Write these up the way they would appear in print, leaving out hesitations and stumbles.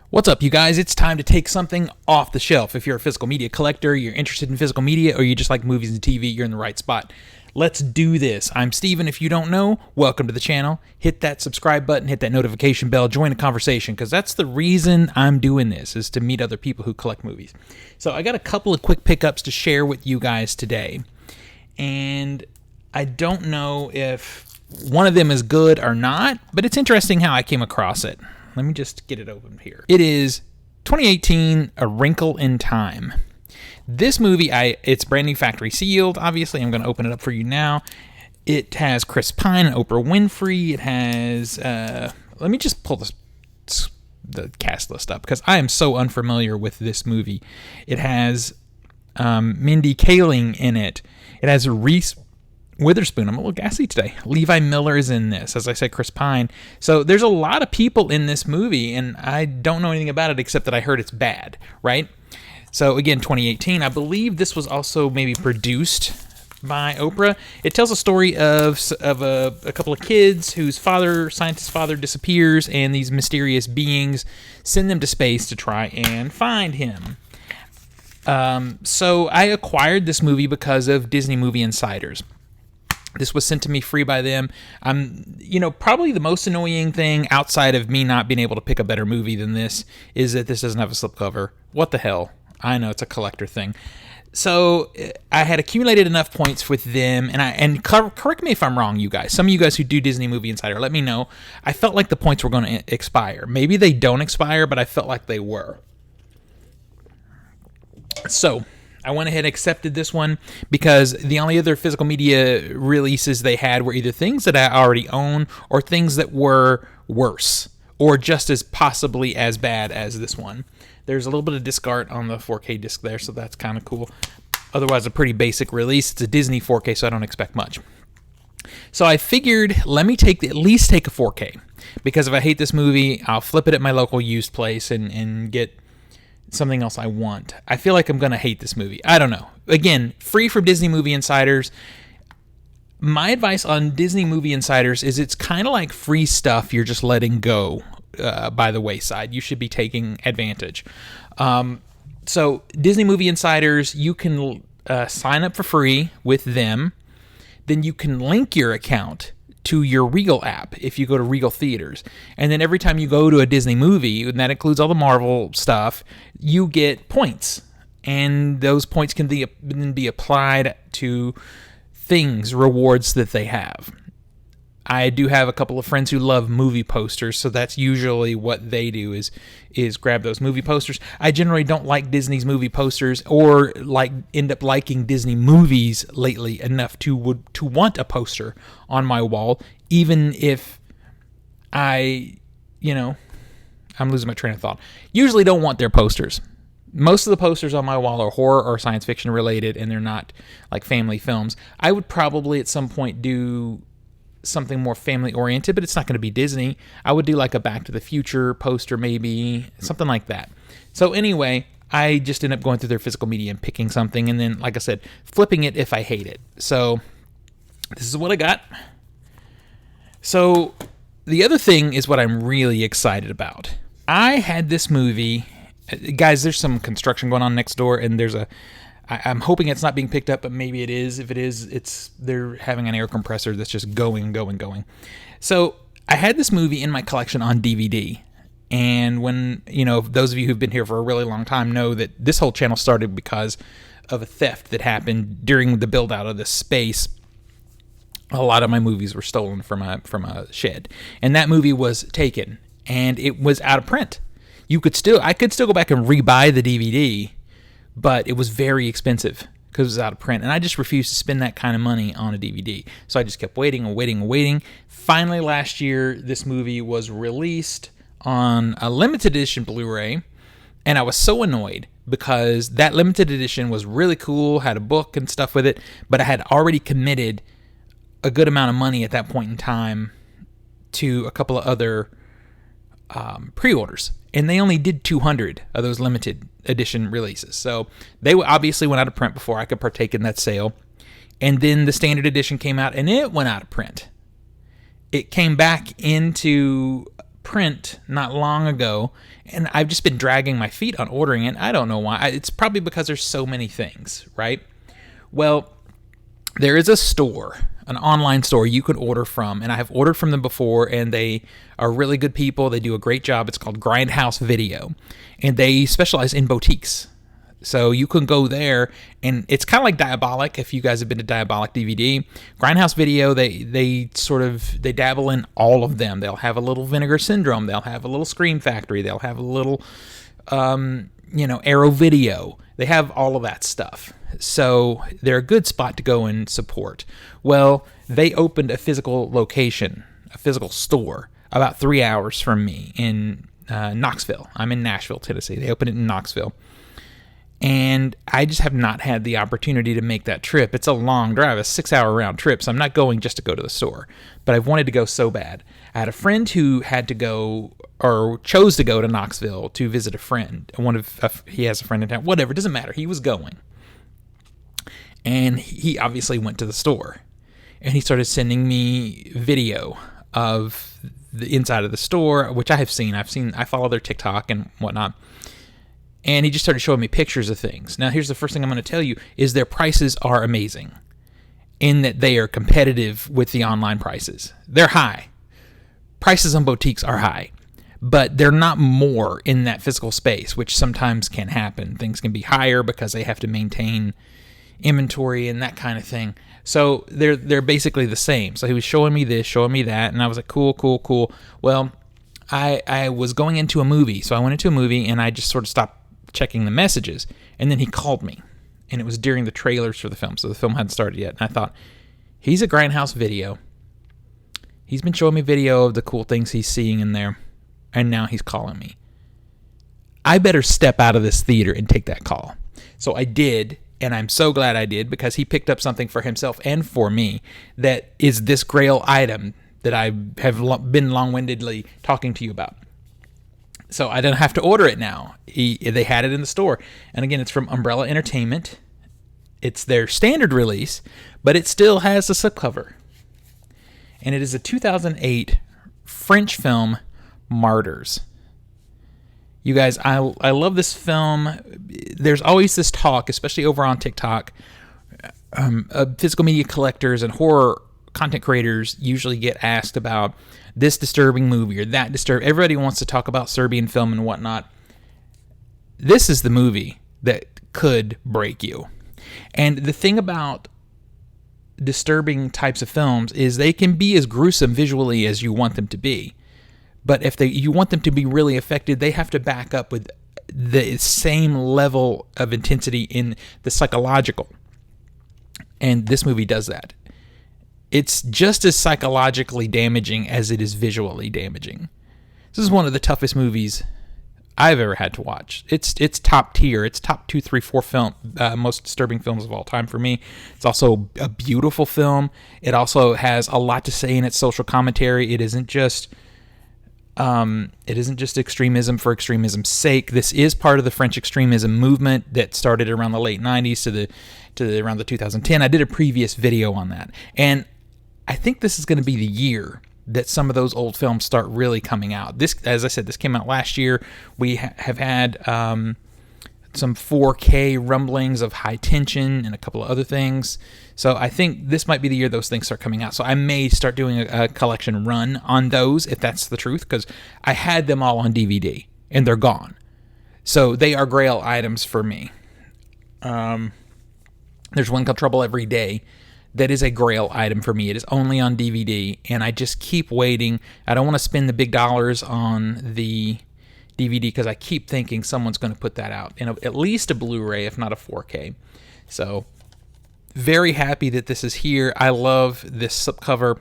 What's up, you guys? It's time to take something off the shelf. If you're a physical media collector, you're interested in physical media, or you just like movies and TV, you're in the right spot. Let's do this. I'm Steven. If you don't know, welcome to the channel. Hit that subscribe button, hit that notification bell, join the conversation, because that's the reason I'm doing this, is to meet other people who collect movies. So I got a couple of quick pickups to share with you guys today. And I don't know if one of them is good or not, but it's interesting how I came across it. Let me just get it open here. It is 2018, A Wrinkle in Time. This movie, it's brand new factory sealed. Obviously, I'm going to open it up for you now. It has Chris Pine and Oprah Winfrey. It has, let me just pull the cast list up because I am so unfamiliar with this movie. It has Mindy Kaling in it. It has Reese Witherspoon. I'm a little gassy today. Levi Miller is in this. As I said, Chris Pine. So there's a lot of people in this movie, and I don't know anything about it except that I heard it's bad, right? So again, 2018. I believe this was also maybe produced by Oprah. It tells a story of a couple of kids whose scientist father disappears, and these mysterious beings send them to space to try and find him. So I acquired this movie because of Disney Movie Insiders. This was sent to me free by them. Probably the most annoying thing outside of me not being able to pick a better movie than this is that this doesn't have a slipcover. What the hell? I know it's a collector thing. So I had accumulated enough points with them, and correct me if I'm wrong, you guys. Some of you guys who do Disney Movie Insider, let me know. I felt like the points were going to expire. Maybe they don't expire, but I felt like they were. So I went ahead and accepted this one because the only other physical media releases they had were either things that I already own or things that were worse or just as possibly as bad as this one. There's a little bit of disc art on the 4K disc there, so that's kind of cool. Otherwise, a pretty basic release. It's a Disney 4K, so I don't expect much. So I figured, let me at least take a 4K, because if I hate this movie, I'll flip it at my local used place and get something else I want. I feel like I'm going to hate this movie. I don't know. Again, free from Disney Movie Insiders. My advice on Disney Movie Insiders is it's kind of like free stuff you're just letting go by the wayside. You should be taking advantage. So Disney Movie Insiders, you can sign up for free with them. Then you can link your account to your Regal app if you go to Regal Theaters. And then every time you go to a Disney movie, and that includes all the Marvel stuff, you get points. And those points can be applied to things, rewards that they have. I do have a couple of friends who love movie posters, so that's usually what they do is grab those movie posters. I generally don't like Disney's movie posters or end up liking Disney movies lately enough to want a poster on my wall, even if I'm losing my train of thought. Usually don't want their posters. Most of the posters on my wall are horror or science fiction related, and they're not like family films. I would probably at some point do something more family oriented, but it's not going to be Disney. I would do like a Back to the Future poster, maybe something like that. So anyway, I just end up going through their physical media and picking something, and then, like I said, flipping it if I hate it. So this is what I got. So the other thing is what I'm really excited about. I had this movie, guys. There's some construction going on next door, and I'm hoping it's not being picked up, but maybe it is. If it is, they're having an air compressor that's just going. So I had this movie in my collection on DVD. And when, those of you who've been here for a really long time know that this whole channel started because of a theft that happened during the build out of this space. A lot of my movies were stolen from a shed. And that movie was taken, and it was out of print. I could still go back and rebuy the DVD, but it was very expensive because it was out of print, and I just refused to spend that kind of money on a DVD. So I just kept waiting. Finally, last year, this movie was released on a limited edition Blu-ray, and I was so annoyed because that limited edition was really cool, had a book and stuff with it, but I had already committed a good amount of money at that point in time to a couple of other pre-orders, and they only did 200 of those limited edition releases. So they obviously went out of print before I could partake in that sale. And then the standard edition came out, and it went out of print. It came back into print not long ago, and I've just been dragging my feet on ordering it. I don't know why. It's probably because there's so many things, right? Well, there is a store, an online store you can order from, and I have ordered from them before, and they are really good people. They do a great job. It's called Grindhouse Video, and they specialize in boutiques. So you can go there, and it's kind of like Diabolic. If you guys have been to Diabolic DVD, Grindhouse Video, they dabble in all of them. They'll have a little Vinegar Syndrome. They'll have a little Scream Factory. They'll have a little, Arrow Video. They have all of that stuff. So they're a good spot to go and support. Well, they opened a physical location, a physical store, about 3 hours from me in Knoxville. I'm in Nashville, Tennessee. They opened it in Knoxville. And I just have not had the opportunity to make that trip. It's a long drive, a 6-hour round trip, so I'm not going just to go to the store. But I've wanted to go so bad. I had a friend who had to go, or chose to go to Knoxville to visit a friend. He has a friend in town. Whatever, it doesn't matter. He was going. And he obviously went to the store. And he started sending me video of the inside of the store, which I have seen. I follow their TikTok and whatnot. And he just started showing me pictures of things. Now, here's the first thing I'm going to tell you is their prices are amazing in that they are competitive with the online prices. They're high. Prices on boutiques are high, but they're not more in that physical space, which sometimes can happen. Things can be higher because they have to maintain inventory and that kind of thing. So they're basically the same. So he was showing me this, showing me that, and I was like, cool. Well, I was going into a movie. So I went into a movie, and I just sort of stopped checking the messages, and then he called me, and it was during the trailers for the film, so the film hadn't started yet, and I thought, he's a Grindhouse Video. He's been showing me video of the cool things he's seeing in there, and now he's calling me. I better step out of this theater and take that call. So I did, and I'm so glad I did, because he picked up something for himself and for me that is this GRAIL item that I have been long-windedly talking to you about. So I don't have to order it now. They had it in the store. And again, it's from Umbrella Entertainment. It's their standard release, but it still has the slipcover. And it is a 2008 French film, Martyrs. You guys, I love this film. There's always this talk, especially over on TikTok, physical media collectors and horror content creators usually get asked about this disturbing movie or that disturbing. Everybody wants to talk about Serbian film and whatnot. This is the movie that could break you. And the thing about disturbing types of films is they can be as gruesome visually as you want them to be. But if you want them to be really affected, they have to back up with the same level of intensity in the psychological. And this movie does that. It's just as psychologically damaging as it is visually damaging. This is one of the toughest movies I've ever had to watch. It's top tier. It's top 2, 3, 4 most disturbing films of all time for me. It's also a beautiful film. It also has a lot to say in its social commentary. It isn't just extremism for extremism's sake. This is part of the French extremism movement that started around the late 90s to around the 2010. I did a previous video on that. And I think this is going to be the year that some of those old films start really coming out. This, as I said, this came out last year. We have had some 4K rumblings of High Tension and a couple of other things. So I think this might be the year those things start coming out. So I may start doing a collection run on those, if that's the truth, because I had them all on DVD, and they're gone. So they are GRAIL items for me. There's one called Trouble Every Day. That is a GRAIL item for me. It is only on DVD, and I just keep waiting. I don't want to spend the big dollars on the DVD because I keep thinking someone's going to put that out in at least a Blu-ray, if not a 4K. So, very happy that this is here. I love this slipcover.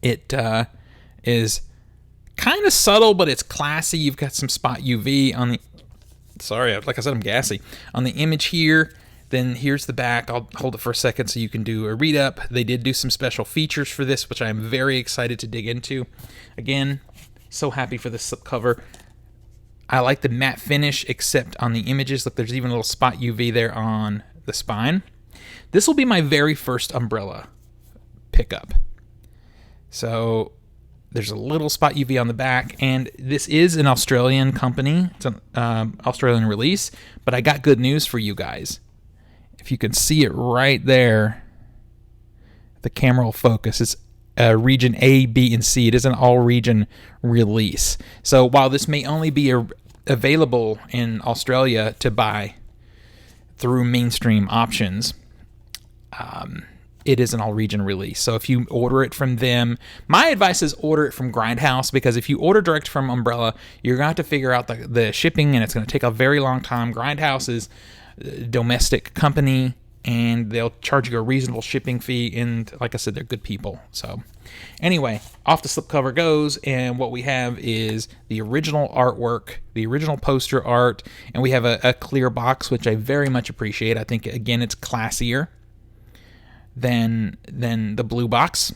It is kind of subtle, but it's classy. You've got some spot UV on the... Sorry, like I said, I'm gassy. On the image here. Then here's the back. I'll hold it for a second so you can do a read-up. They did do some special features for this, which I'm very excited to dig into. Again, so happy for this slipcover. I like the matte finish, except on the images. Look, there's even a little spot UV there on the spine. This will be my very first Umbrella pickup. So There's a little spot UV on the back, and this is an Australian company. It's an Australian release, but I got good news for you guys. If you can see it right there, the camera will focus. It's region A, B, and C. It is an all-region release. So while this may only be available in Australia to buy through mainstream options, it is an all-region release. So if you order it from them, my advice is order it from Grindhouse, because if you order direct from Umbrella, you're going to have to figure out the shipping, and it's going to take a very long time. Grindhouse is a domestic company, and they'll charge you a reasonable shipping fee, and like I said, they're good people. So anyway, off the slipcover goes, and what we have is the original artwork, the original poster art, and we have a clear box, which I very much appreciate. I think, again, it's classier than the blue box.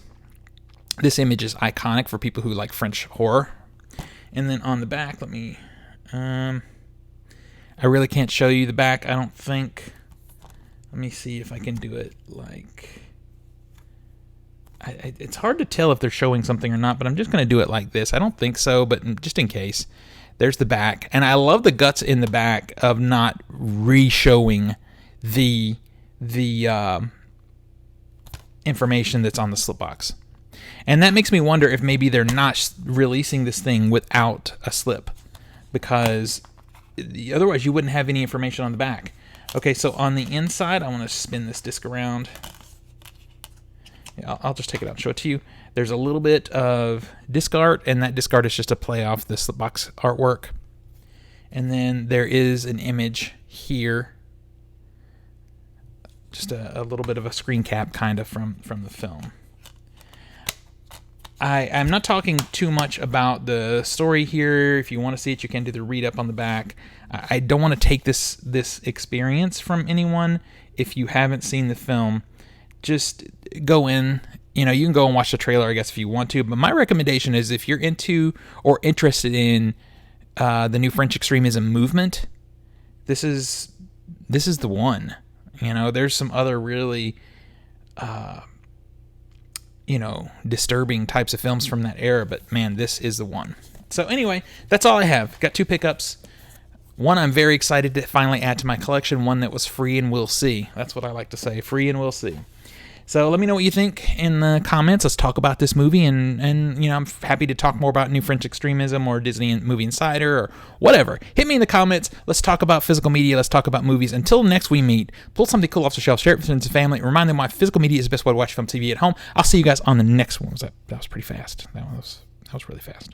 This image is iconic for people who like French horror. And then on the back, let me... I really can't show you the back, I don't think. Let me see if I can do it like... it's hard to tell if they're showing something or not, but I'm just going to do it like this. I don't think so, but just in case. There's the back. And I love the guts in the back of not re-showing the information that's on the slipbox. And that makes me wonder if maybe they're not releasing this thing without a slip, because otherwise you wouldn't have any information on the back. Okay, so on the inside, I want to spin this disc around. Yeah, I'll just take it out and show it to you. There's a little bit of disc art, and that disc art is just a play off the slipbox artwork. And then there is an image here, just a little bit of a screen cap kind of from the film. I'm not talking too much about the story here. If you want to see it, you can do the read up on the back. I don't want to take this experience from anyone. If you haven't seen the film, just go in. You know, you can go and watch the trailer, I guess, if you want to. But my recommendation is, if you're into or interested in the new French extremism movement, this is the one. You know, there's some other really, disturbing types of films from that era, but man, this is the one. So anyway, that's all I have. Got 2 pickups. One I'm very excited to finally add to my collection, one that was free and we'll see. That's what I like to say, free and we'll see. So let me know what you think in the comments. Let's talk about this movie, and I'm happy to talk more about New French Extremism or Disney Movie Insider or whatever. Hit me in the comments. Let's talk about physical media. Let's talk about movies. Until next we meet, pull something cool off the shelf, share it with friends and family, remind them why physical media is the best way to watch film TV at home. I'll see you guys on the next one. That was pretty fast. That was really fast.